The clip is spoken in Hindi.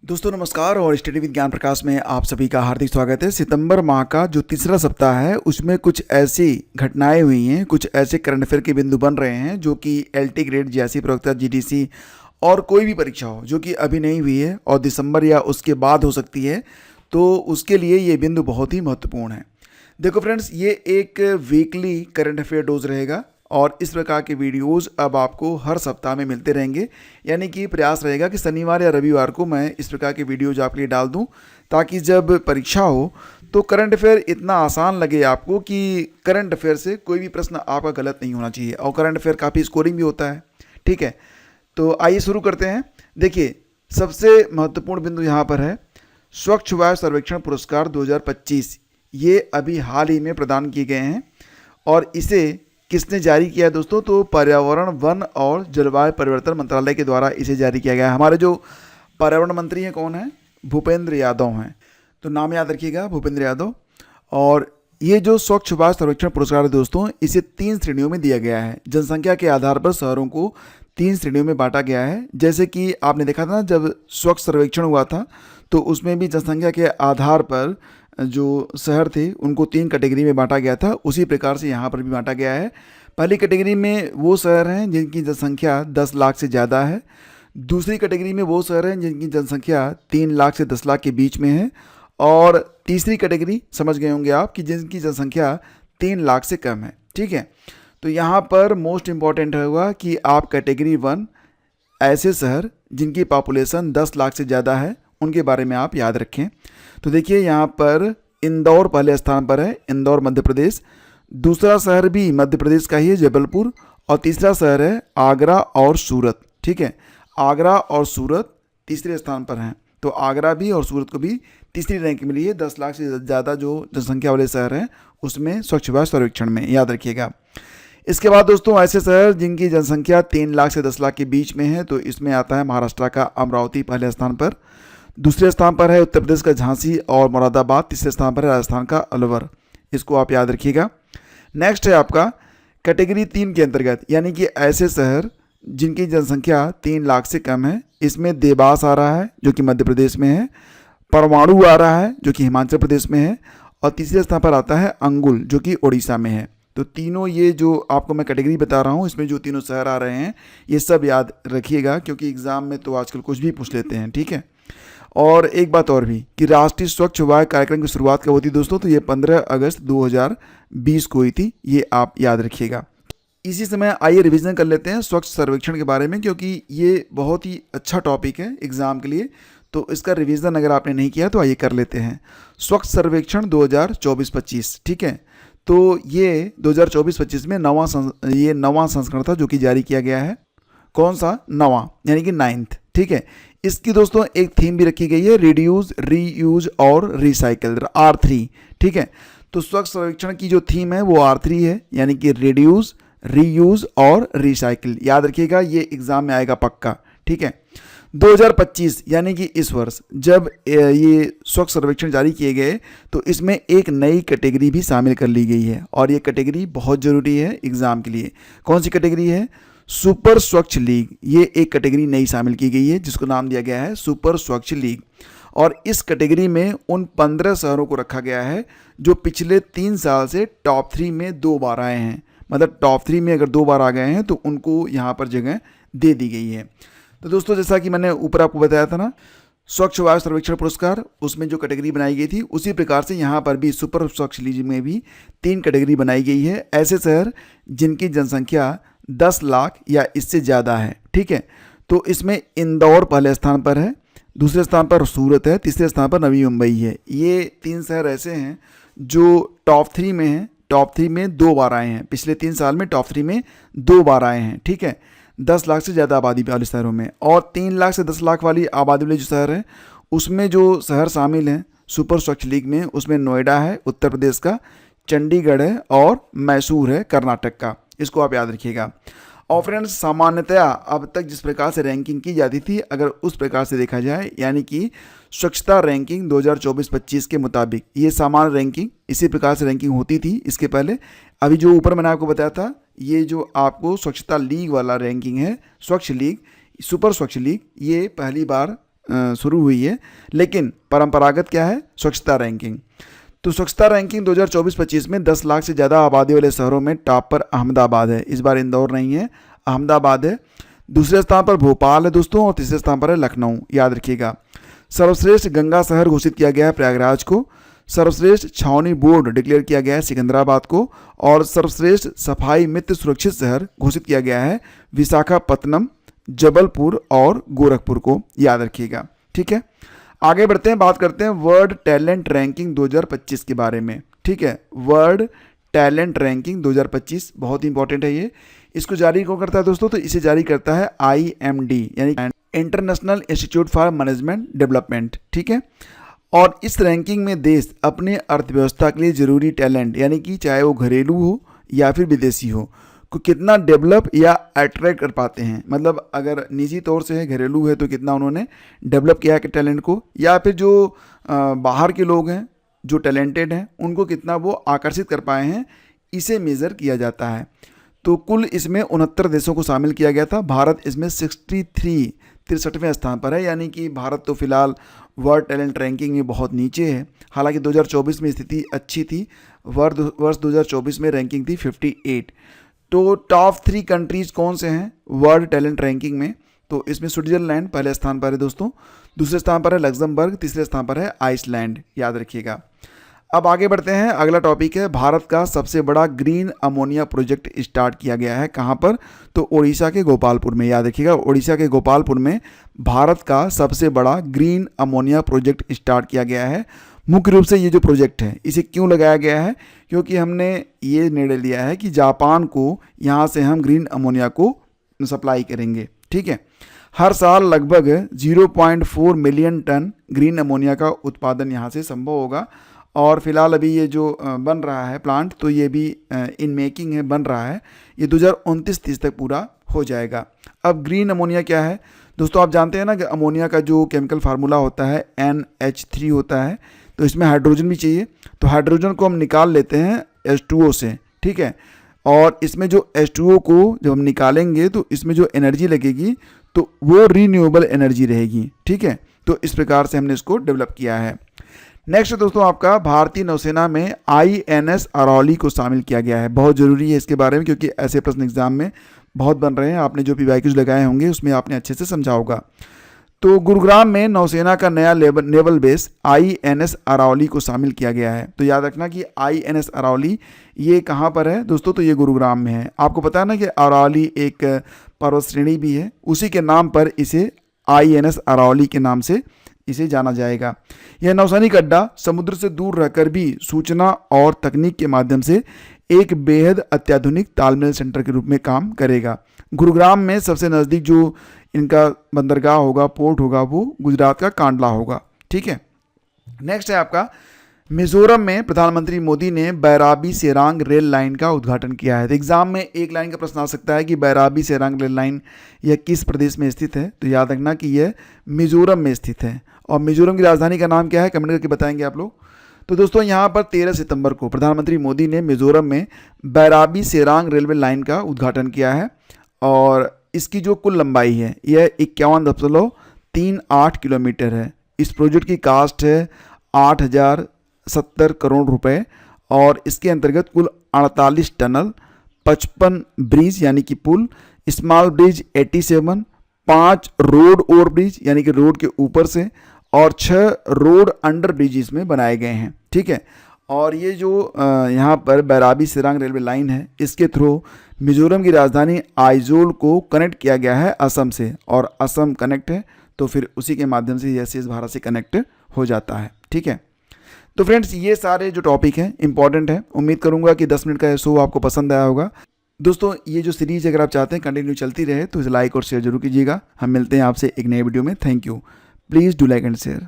दोस्तों नमस्कार और स्टडी विद ज्ञान प्रकाश में आप सभी का हार्दिक स्वागत है। सितंबर माह का जो तीसरा सप्ताह है उसमें कुछ ऐसी घटनाएं हुई हैं, कुछ ऐसे करंट अफेयर के बिंदु बन रहे हैं जो कि एलटी ग्रेड, जीआईसी प्रवक्ता, जीडीसी और कोई भी परीक्षा हो जो कि अभी नहीं हुई है और दिसंबर या उसके बाद हो सकती है, तो उसके लिए ये बिंदु बहुत ही महत्वपूर्ण है। देखो फ्रेंड्स, ये एक वीकली करंट अफेयर डोज रहेगा और इस प्रकार के वीडियोस अब आपको हर सप्ताह में मिलते रहेंगे। यानी कि प्रयास रहेगा कि शनिवार या रविवार को मैं इस प्रकार के वीडियोज आपके लिए डाल दूं, ताकि जब परीक्षा हो तो करंट अफेयर इतना आसान लगे आपको कि करंट अफेयर से कोई भी प्रश्न आपका गलत नहीं होना चाहिए। और करंट अफेयर काफ़ी स्कोरिंग भी होता है। ठीक है, तो आइए शुरू करते हैं। देखिए, सबसे महत्वपूर्ण बिंदु यहाँ पर है स्वच्छ वायु सर्वेक्षण पुरस्कार 2025। ये अभी हाल ही में प्रदान किए गए हैं और इसे किसने जारी किया है दोस्तों? तो पर्यावरण, वन और जलवायु परिवर्तन मंत्रालय के द्वारा इसे जारी किया गया है। हमारे जो पर्यावरण मंत्री हैं कौन है? भूपेंद्र यादव हैं। तो नाम याद रखिएगा, भूपेंद्र यादव। और ये जो स्वच्छ वायु सर्वेक्षण पुरस्कार है दोस्तों, इसे 3 श्रेणियों में दिया गया है। जनसंख्या के आधार पर शहरों को 3 श्रेणियों में बांटा गया है। जैसे कि आपने देखा था ना, जब स्वच्छ सर्वेक्षण हुआ था तो उसमें भी जनसंख्या के आधार पर जो शहर थे उनको 3 कैटेगरी में बांटा गया था। उसी प्रकार से यहाँ पर भी बांटा गया है। पहली कैटेगरी में वो शहर हैं जिनकी जनसंख्या 10 लाख से ज़्यादा है। दूसरी कैटेगरी में वो शहर हैं जिनकी जनसंख्या 3 लाख से 10 लाख के बीच में है। और तीसरी कैटेगरी समझ गए होंगे आप कि जिनकी जनसंख्या 3 लाख से कम है। ठीक है, तो यहाँ पर मोस्ट इम्पॉर्टेंट होगा कि आप कैटेगरी 1 ऐसे शहर जिनकी पॉपुलेशन 10 लाख से ज़्यादा है उनके बारे में आप याद रखें। तो देखिए, यहाँ पर इंदौर पहले स्थान पर है, इंदौर मध्य प्रदेश। दूसरा शहर भी मध्य प्रदेश का ही है, जबलपुर। और तीसरा शहर है आगरा और सूरत। ठीक है, आगरा और सूरत तीसरे स्थान पर हैं। तो आगरा भी और सूरत को भी तीसरी रैंक मिली है। 10 लाख से ज़्यादा जो जनसंख्या वाले शहर हैं उसमें स्वच्छ वायु सर्वेक्षण में, याद रखिएगा। इसके बाद दोस्तों ऐसे शहर जिनकी जनसंख्या 3 लाख से 10 लाख के बीच में है, तो इसमें आता है महाराष्ट्र का अमरावती पहले स्थान पर। दूसरे स्थान पर है उत्तर प्रदेश का झांसी और मुरादाबाद। तीसरे स्थान पर है राजस्थान का अलवर। इसको आप याद रखिएगा। नेक्स्ट है आपका कैटेगरी 3 के अंतर्गत, यानी कि ऐसे शहर जिनकी जनसंख्या 3 लाख से कम है। इसमें देवास आ रहा है जो कि मध्य प्रदेश में है, परमाणु आ रहा है जो कि हिमाचल प्रदेश में है, और तीसरे स्थान पर आता है अंगुल जो कि उड़ीसा में है। तो तीनों ये जो आपको मैं कैटेगरी बता रहा हूँ, इसमें जो तीनों शहर आ रहे हैं ये सब याद रखिएगा, क्योंकि एग्जाम में तो आजकल कुछ भी पूछ लेते हैं। ठीक है, और एक बात और भी कि राष्ट्रीय स्वच्छ वायु कार्यक्रम की शुरुआत कब होती है दोस्तों? तो ये 15 अगस्त 2020 को हुई थी। ये आप याद रखिएगा। इसी समय आइए रिवीजन कर लेते हैं स्वच्छ सर्वेक्षण के बारे में, क्योंकि ये बहुत ही अच्छा टॉपिक है एग्जाम के लिए। तो इसका रिवीजन अगर आपने नहीं किया तो आइए कर लेते हैं। स्वच्छ सर्वेक्षण 2024-25। ठीक है, तो ये 2024-25 में नवा संस्करण था जो कि जारी किया गया है। कौन सा? नवा, यानी कि 9th। ठीक है, इसकी दोस्तों एक थीम भी रखी गई है, रिड्यूस, रीयूज और रिसाइकल, R3। ठीक है, तो स्वच्छ सर्वेक्षण की जो थीम है वो R3 है, यानी कि रिड्यूस, रीयूज और रिसाइकल। याद रखिएगा, ये एग्जाम में आएगा पक्का। ठीक है, 2025 यानी कि इस वर्ष जब ये स्वच्छ सर्वेक्षण जारी किए गए तो इसमें एक नई कैटेगरी भी शामिल कर ली गई है, और ये कैटेगरी बहुत ज़रूरी है एग्जाम के लिए। कौन सी कैटेगरी है? सुपर स्वच्छ लीग। ये एक कैटेगरी नई शामिल की गई है जिसको नाम दिया गया है सुपर स्वच्छ लीग। और इस कैटेगरी में उन 15 शहरों को रखा गया है जो पिछले 3 साल से टॉप 3 में 2 बार आए हैं। मतलब टॉप 3 में अगर 2 बार आ गए हैं तो उनको यहाँ पर जगह दे दी गई है। तो दोस्तों, जैसा कि मैंने ऊपर आपको बताया था ना, स्वच्छ वायु सर्वेक्षण पुरस्कार, उसमें जो कैटेगरी बनाई गई थी उसी प्रकार से यहाँ पर भी सुपर स्वच्छ लीग में भी 3 कैटेगरी बनाई गई है। ऐसे शहर जिनकी जनसंख्या 10 लाख या इससे ज़्यादा है। ठीक है, तो इसमें इंदौर पहले स्थान पर है, दूसरे स्थान पर सूरत है, तीसरे स्थान पर नवी मुंबई है। ये 3 शहर ऐसे हैं जो टॉप 3 में हैं। टॉप 3 में 2 बार आए हैं, पिछले 3 साल में टॉप 3 में 2 बार आए हैं। ठीक है, 10 लाख से ज़्यादा आबादी वाले शहरों में। और 3 लाख से 10 लाख वाली आबादी वाले जो शहर हैं उसमें जो शहर शामिल हैं सुपर स्वच्छ लीग में, उसमें नोएडा है उत्तर प्रदेश का, चंडीगढ़ है और मैसूर है कर्नाटक का। इसको आप याद रखिएगा। और फ्रेंड्स, सामान्यतया अब तक जिस प्रकार से रैंकिंग की जाती थी, अगर उस प्रकार से देखा जाए, यानी कि स्वच्छता रैंकिंग 2024-25 के मुताबिक ये सामान्य रैंकिंग इसी प्रकार से रैंकिंग होती थी इसके पहले। अभी जो ऊपर मैंने आपको बताया था, ये जो आपको स्वच्छता लीग वाला रैंकिंग है, स्वच्छ लीग, सुपर स्वच्छ लीग, ये पहली बार शुरू हुई है, लेकिन परंपरागत क्या है, स्वच्छता रैंकिंग। तो स्वच्छता रैंकिंग 2024-25 में 10 लाख से ज़्यादा आबादी वाले शहरों में टॉप पर अहमदाबाद है। इस बार इंदौर नहीं है, अहमदाबाद है। दूसरे स्थान पर भोपाल है दोस्तों, और तीसरे स्थान पर है लखनऊ, याद रखिएगा। सर्वश्रेष्ठ गंगा शहर घोषित किया गया है प्रयागराज को। सर्वश्रेष्ठ छावनी बोर्ड डिक्लेयर किया गया है सिकंदराबाद को। और सर्वश्रेष्ठ सफाई मित्र सुरक्षित शहर घोषित किया गया है विशाखापत्तनम, जबलपुर और गोरखपुर को, याद रखिएगा। ठीक है, आगे बढ़ते हैं, बात करते हैं वर्ल्ड टैलेंट रैंकिंग 2025 के बारे में। ठीक है, वर्ल्ड टैलेंट रैंकिंग 2025 बहुत इंपॉर्टेंट है ये। इसको जारी कौन करता है दोस्तों, तो इसे जारी करता है IMD यानी international institute for management development. ठीक है, और इस रैंकिंग में देश अपने अर्थव्यवस्था के लिए ज़रूरी टैलेंट, यानी कि चाहे वो घरेलू हो या फिर विदेशी हो, को कितना डेवलप या अट्रैक्ट कर पाते हैं। मतलब अगर निजी तौर से है, घरेलू है, तो कितना उन्होंने डेवलप किया है टैलेंट को, या फिर जो बाहर के लोग हैं जो टैलेंटेड हैं उनको कितना वो आकर्षित कर पाए हैं, इसे मेज़र किया जाता है। तो कुल इसमें 69 देशों को शामिल किया गया था। भारत इसमें 63वें स्थान पर है, यानी कि भारत तो फिलहाल वर्ल्ड टैलेंट रैंकिंग में बहुत नीचे है। हालांकि 2024 में स्थिति अच्छी थी, वर्ष 2024 में रैंकिंग थी 58। तो टॉप 3 कंट्रीज़ कौन से हैं वर्ल्ड टैलेंट रैंकिंग में, तो इसमें स्विट्जरलैंड पहले स्थान पर है दोस्तों, दूसरे स्थान पर है लग्जमबर्ग, तीसरे स्थान पर है आइसलैंड, याद रखिएगा। अब आगे बढ़ते हैं, अगला टॉपिक है भारत का सबसे बड़ा ग्रीन अमोनिया प्रोजेक्ट स्टार्ट किया गया है। कहाँ पर, तो उड़ीसा के गोपालपुर में, याद रखिएगा। उड़ीसा के गोपालपुर में भारत का सबसे बड़ा ग्रीन अमोनिया प्रोजेक्ट स्टार्ट किया गया है। मुख्य रूप से ये जो प्रोजेक्ट है इसे क्यों लगाया गया है, क्योंकि हमने ये निर्णय लिया है कि जापान को यहाँ से हम ग्रीन अमोनिया को सप्लाई करेंगे। ठीक है, हर साल लगभग 0.4 मिलियन टन ग्रीन अमोनिया का उत्पादन यहाँ से संभव होगा। और फिलहाल अभी ये जो बन रहा है प्लांट, तो ये भी इन मेकिंग है, बन रहा है। ये 2029-30 तक पूरा हो जाएगा। अब ग्रीन अमोनिया क्या है दोस्तों, आप जानते हैं ना कि अमोनिया का जो केमिकल फार्मूला होता है NH3 होता है, तो इसमें हाइड्रोजन भी चाहिए। तो हाइड्रोजन को हम निकाल लेते हैं H2O से। ठीक है, और इसमें जो H2O को जब हम निकालेंगे तो इसमें जो एनर्जी लगेगी तो वो रीन्यूएबल एनर्जी रहेगी। ठीक है, तो इस प्रकार से हमने इसको डेवलप किया है। नेक्स्ट दोस्तों, आपका भारतीय नौसेना में INS अरौली को शामिल किया गया है। बहुत ज़रूरी है इसके बारे में, क्योंकि ऐसे प्रश्न एग्जाम में बहुत बन रहे हैं। आपने जो PYQs लगाए होंगे उसमें आपने अच्छे से समझा होगा। तो गुरुग्राम में नौसेना का नया नेवल बेस INS अरौली को शामिल किया गया है। तो याद रखना कि INS अरौली ये कहाँ पर है दोस्तों, तो ये गुरुग्राम में है। आपको पता है ना कि अरौली एक पर्वत श्रेणी भी है, उसी के नाम पर इसे INS अरौली के नाम से इसे जाना जाएगा। यह नौसैनिक अड्डा समुद्र से दूर रहकर भी सूचना और तकनीक के माध्यम से एक बेहद अत्याधुनिक तालमेल सेंटर के रूप में काम करेगा। गुरुग्राम में सबसे नज़दीक जो इनका बंदरगाह होगा, पोर्ट होगा, वो गुजरात का कांडला होगा। ठीक है, नेक्स्ट है आपका मिजोरम में प्रधानमंत्री मोदी ने बैराबी सेरांग रेल लाइन का उद्घाटन किया है। तो एग्जाम में एक लाइन का प्रश्न आ सकता है कि बैराबी सेरांग रेल लाइन यह किस प्रदेश में स्थित है, तो याद रखना कि यह मिजोरम में स्थित है। और मिजोरम की राजधानी का नाम क्या है, कमेंट करके बताएंगे आप लोग। तो दोस्तों यहाँ पर 13 सितंबर को प्रधानमंत्री मोदी ने मिजोरम में बैराबी सेरांग रेलवे लाइन का उद्घाटन किया है। और इसकी जो कुल लंबाई है यह 51.38 किलोमीटर है। इस प्रोजेक्ट की कास्ट है 8,070 करोड़ रुपए, और इसके अंतर्गत कुल 48 टनल, 55 ब्रिज यानी कि पुल, small bridge 87, 5 road over bridge यानी कि रोड के ऊपर से, और 6 रोड अंडर ब्रिज इसमें बनाए गए हैं। ठीक है, और ये जो यहाँ पर बैराबी सेरांग रेलवे लाइन है, इसके थ्रू मिजोरम की राजधानी आइजोल को कनेक्ट किया गया है असम से, और असम कनेक्ट है तो फिर उसी के माध्यम से यह शेष भारत से कनेक्ट हो जाता है। ठीक है, तो फ्रेंड्स ये सारे जो टॉपिक हैं इंपॉर्टेंट है। उम्मीद करूंगा कि 10 मिनट का शो आपको पसंद आया होगा। दोस्तों ये जो सीरीज अगर आप चाहते हैं कंटिन्यू चलती रहे तो इसे लाइक और शेयर जरूर कीजिएगा। हम मिलते हैं आपसे एक नए वीडियो में। Thank you. Please do like and share.